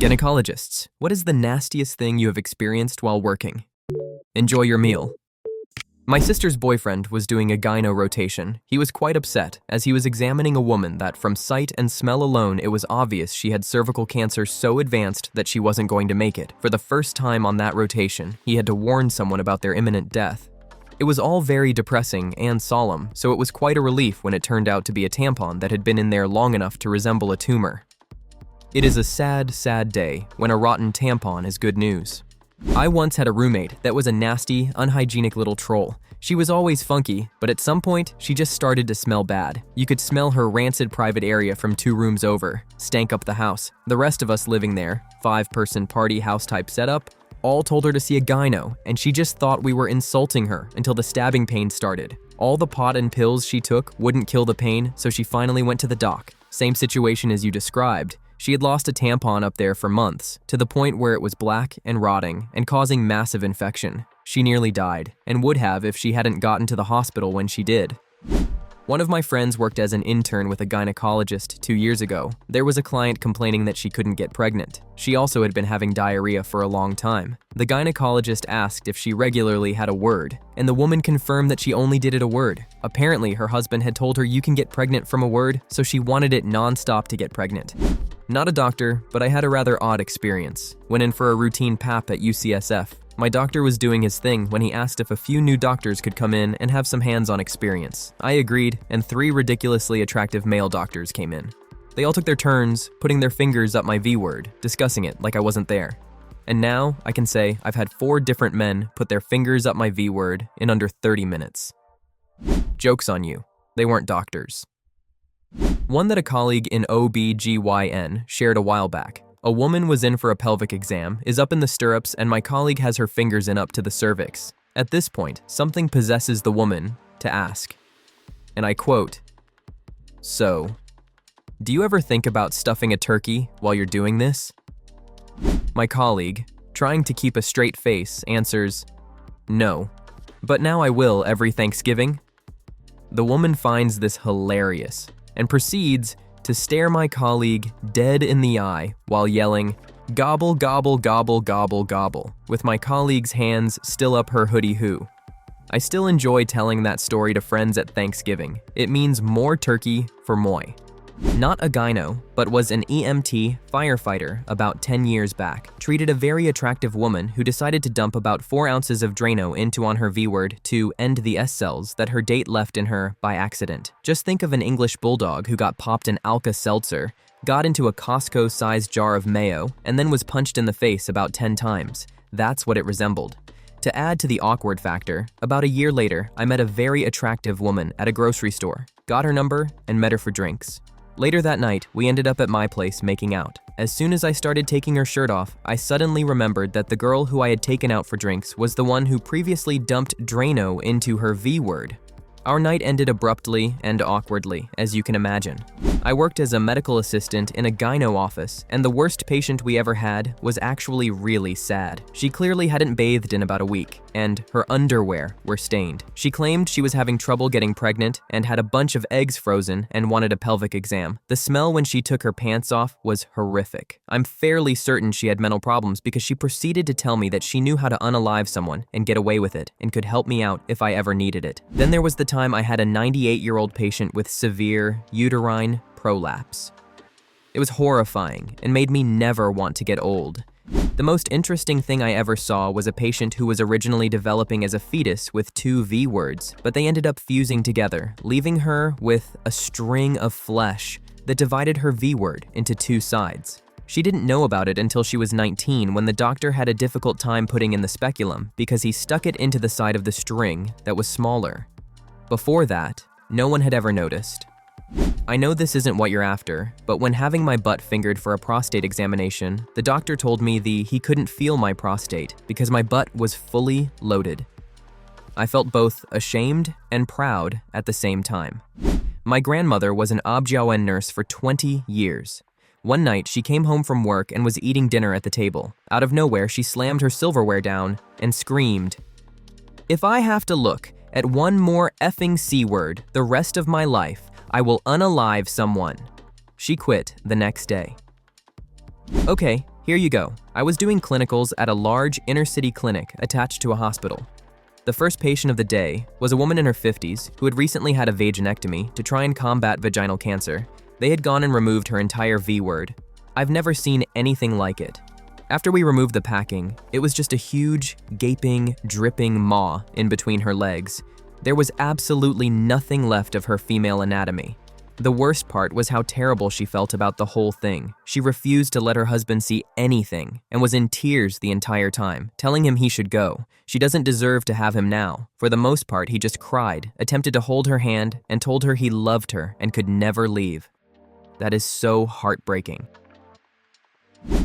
Gynecologists, what is the nastiest thing you have experienced while working? Enjoy your meal. My sister's boyfriend was doing a gyno rotation. He was quite upset as he was examining a woman that from sight and smell alone it was obvious she had cervical cancer so advanced that she wasn't going to make it. For the first time on that rotation, he had to warn someone about their imminent death. It was all very depressing and solemn, so it was quite a relief when it turned out to be a tampon that had been in there long enough to resemble a tumor. It is a sad, sad day when a rotten tampon is good news. I once had a roommate that was a nasty, unhygienic little troll. She was always funky, but at some point, she just started to smell bad. You could smell her rancid private area from 2 rooms over, stank up the house. The rest of us living there, 5-person party house type setup, all told her to see a gyno, and she just thought we were insulting her until the stabbing pain started. All the pot and pills she took wouldn't kill the pain, so she finally went to the doc. Same situation as you described. She had lost a tampon up there for months, to the point where it was black and rotting and causing massive infection. She nearly died, and would have if she hadn't gotten to the hospital when she did. One of my friends worked as an intern with a gynecologist 2 years ago. There was a client complaining that she couldn't get pregnant. She also had been having diarrhea for a long time. The gynecologist asked if she regularly had a word, and the woman confirmed that she only did it a word. Apparently, her husband had told her you can get pregnant from a word, so she wanted it non-stop to get pregnant. Not a doctor, but I had a rather odd experience. Went in for a routine PAP at UCSF. My doctor was doing his thing when he asked if a few new doctors could come in and have some hands-on experience. I agreed, and 3 ridiculously attractive male doctors came in. They all took their turns, putting their fingers up my V-word, discussing it like I wasn't there. And now, I can say I've had 4 different men put their fingers up my V-word in under 30 minutes. Joke's on you, they weren't doctors. One that a colleague in OB/GYN shared a while back. A woman was in for a pelvic exam, is up in the stirrups, and my colleague has her fingers in up to the cervix. At this point, something possesses the woman to ask. And I quote, "So, do you ever think about stuffing a turkey while you're doing this?" My colleague, trying to keep a straight face, answers, "No, but now I will every Thanksgiving." The woman finds this hilarious and proceeds to stare my colleague dead in the eye while yelling, "Gobble, gobble, gobble, gobble, gobble," with my colleague's hands still up her hoodie hoo. I still enjoy telling that story to friends at Thanksgiving. It means more turkey for moi. Not a gyno, but was an EMT firefighter about 10 years back. Treated a very attractive woman who decided to dump about 4 ounces of Drano into on her V-word to end the S cells that her date left in her by accident. Just think of an English bulldog who got popped an Alka-Seltzer, got into a Costco-sized jar of mayo, and then was punched in the face about 10 times. That's what it resembled. To add to the awkward factor, about a year later, I met a very attractive woman at a grocery store, got her number, and met her for drinks. Later that night, we ended up at my place making out. As soon as I started taking her shirt off, I suddenly remembered that the girl who I had taken out for drinks was the one who previously dumped Drano into her V-word. Our night ended abruptly and awkwardly, as you can imagine. I worked as a medical assistant in a gyno office, and the worst patient we ever had was actually really sad. She clearly hadn't bathed in about a week, and her underwear were stained. She claimed she was having trouble getting pregnant and had a bunch of eggs frozen and wanted a pelvic exam. The smell when she took her pants off was horrific. I'm fairly certain she had mental problems because she proceeded to tell me that she knew how to unalive someone and get away with it and could help me out if I ever needed it. Then there was the time I had a 98-year-old patient with severe uterine prolapse. It was horrifying and made me never want to get old. The most interesting thing I ever saw was a patient who was originally developing as a fetus with 2 V-words, but they ended up fusing together, leaving her with a string of flesh that divided her V-word into 2 sides. She didn't know about it until she was 19 when the doctor had a difficult time putting in the speculum because he stuck it into the side of the string that was smaller. Before that, no one had ever noticed. I know this isn't what you're after, but when having my butt fingered for a prostate examination, the doctor told me he couldn't feel my prostate because my butt was fully loaded. I felt both ashamed and proud at the same time. My grandmother was an OB/GYN nurse for 20 years. One night, she came home from work and was eating dinner at the table. Out of nowhere, she slammed her silverware down and screamed, "If I have to look at one more effing C-word the rest of my life, I will unalive someone." She quit the next day. Okay, Here you go. I was doing clinicals at a large inner-city clinic attached to a hospital. The first patient of the day was a woman in her 50s who had recently had a vaginectomy to try and combat vaginal cancer. They had gone and removed her entire V-word. I've never seen anything like it. After we removed the packing, it was just a huge, gaping, dripping maw in between her legs. There was absolutely nothing left of her female anatomy. The worst part was how terrible she felt about the whole thing. She refused to let her husband see anything and was in tears the entire time, telling him he should go. She doesn't deserve to have him now. For the most part, he just cried, attempted to hold her hand, and told her he loved her and could never leave. That is so heartbreaking.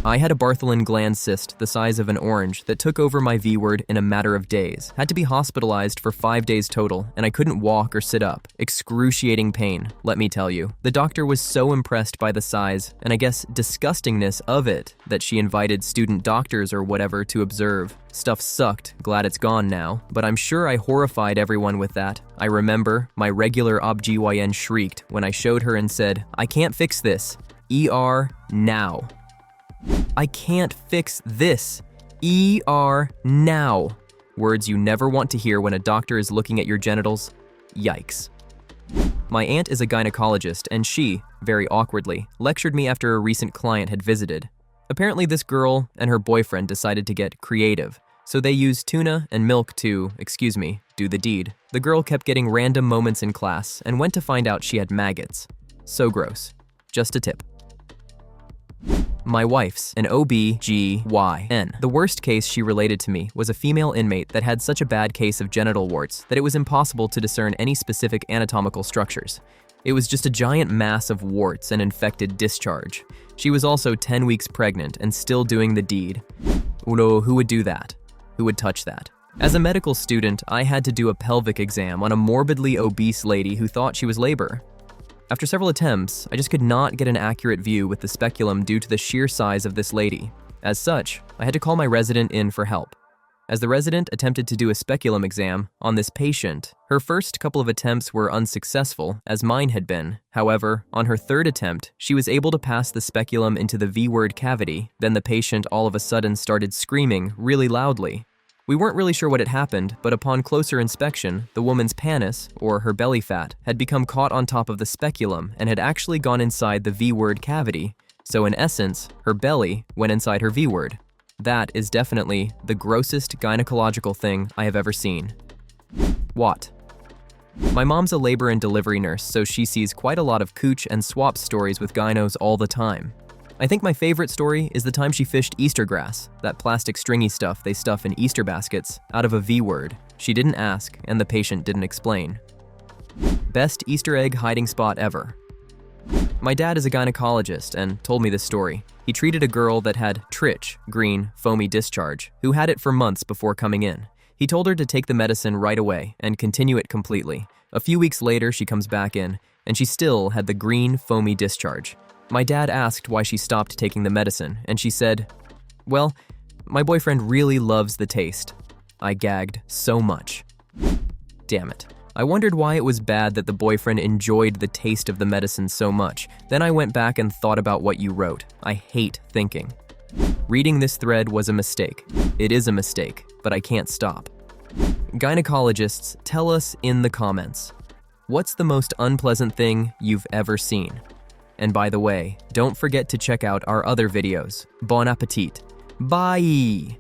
I had a Bartholin gland cyst the size of an orange that took over my V-word in a matter of days. Had to be hospitalized for 5 days total, and I couldn't walk or sit up. Excruciating pain, let me tell you. The doctor was so impressed by the size, and I guess disgustingness of it, that she invited student doctors or whatever to observe. Stuff sucked, glad it's gone now, but I'm sure I horrified everyone with that. I remember my regular OB-GYN shrieked when I showed her and said, "I can't fix this. ER now." I can't fix this. ER now. Words you never want to hear when a doctor is looking at your genitals. Yikes. My aunt is a gynecologist, and she, very awkwardly, lectured me after a recent client had visited. Apparently this girl and her boyfriend decided to get creative, so they used tuna and milk to, do the deed. The girl kept getting random moments in class and went to find out she had maggots. So gross. Just a tip. My wife's an OB-GYN. The worst case she related to me was a female inmate that had such a bad case of genital warts that it was impossible to discern any specific anatomical structures. It was just a giant mass of warts and infected discharge. She was also 10 weeks pregnant and still doing the deed. Uno, who would do that? Who would touch that? As a medical student, I had to do a pelvic exam on a morbidly obese lady who thought she was labor. After several attempts, I just could not get an accurate view with the speculum due to the sheer size of this lady. As such, I had to call my resident in for help. As the resident attempted to do a speculum exam on this patient, her first couple of attempts were unsuccessful, as mine had been. However, on her third attempt, she was able to pass the speculum into the V-word cavity. Then the patient all of a sudden started screaming really loudly. We weren't really sure what had happened, but upon closer inspection, the woman's panis, or her belly fat, had become caught on top of the speculum and had actually gone inside the V-word cavity. So in essence, her belly went inside her V-word. That is definitely the grossest gynecological thing I have ever seen. What? My mom's a labor and delivery nurse, so she sees quite a lot of cooch and swap stories with gynos all the time. I think my favorite story is the time she fished Easter grass, that plastic stringy stuff they stuff in Easter baskets, out of a V-word. She didn't ask, and the patient didn't explain. Best Easter egg hiding spot ever. My dad is a gynecologist and told me this story. He treated a girl that had trich, green, foamy discharge, who had it for months before coming in. He told her to take the medicine right away and continue it completely. A few weeks later, she comes back in, and she still had the green, foamy discharge. My dad asked why she stopped taking the medicine, and she said, "Well, my boyfriend really loves the taste." I gagged so much. Damn it. I wondered why it was bad that the boyfriend enjoyed the taste of the medicine so much. Then I went back and thought about what you wrote. I hate thinking. Reading this thread was a mistake. It is a mistake, but I can't stop. Gynecologists, tell us in the comments, what's the most unpleasant thing you've ever seen? And by the way, don't forget to check out our other videos. Bon appetit. Bye!